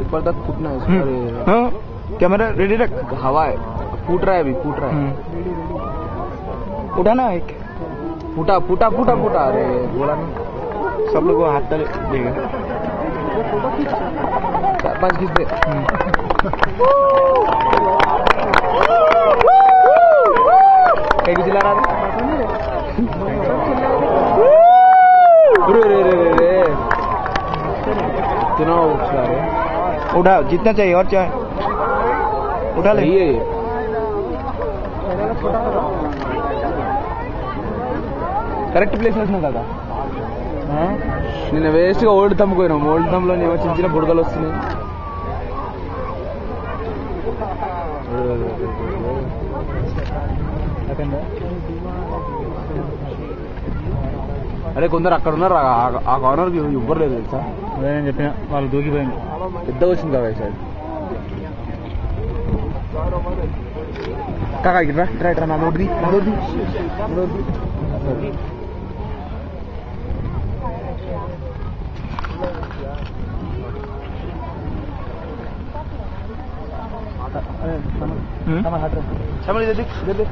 ऊपर तक फूटना है। हाँ, कैमरा रेडी रख। हवा है, फूट रहा है अभी, फूट रहा है। उठाना एक, फूटा फूटा फूटा फूटा। अरे बोला ना, सब लोग हाथ तक देगा। 4-5 खींच दे। कहीं चिल्ला रहा था। उठा जितना चाहिए और चाहे उठा ले। కరెక్ట్ ప్లేస్ వేసినా కదా నేను వేస్ట్గా ఓల్డ్ తమ్ పోయినాం. ఓల్డ్ తమ్లో చిన్న చిన్న బుడగలు వస్తున్నాయి. అరే కొందరు అక్కడ ఉన్నారు, ఆ కార్నర్కి ఇవ్వరు లేదు తెలుసా. అదే నేను చెప్పిన, వాళ్ళు దూకిపోయింది. పెద్ద వచ్చింది కదా సార్. కాకా ఇట్రా ఇట్రా ఇట్రా, నా నోటిది నా నోటిది నోటిది. समझ दे दे दे दे।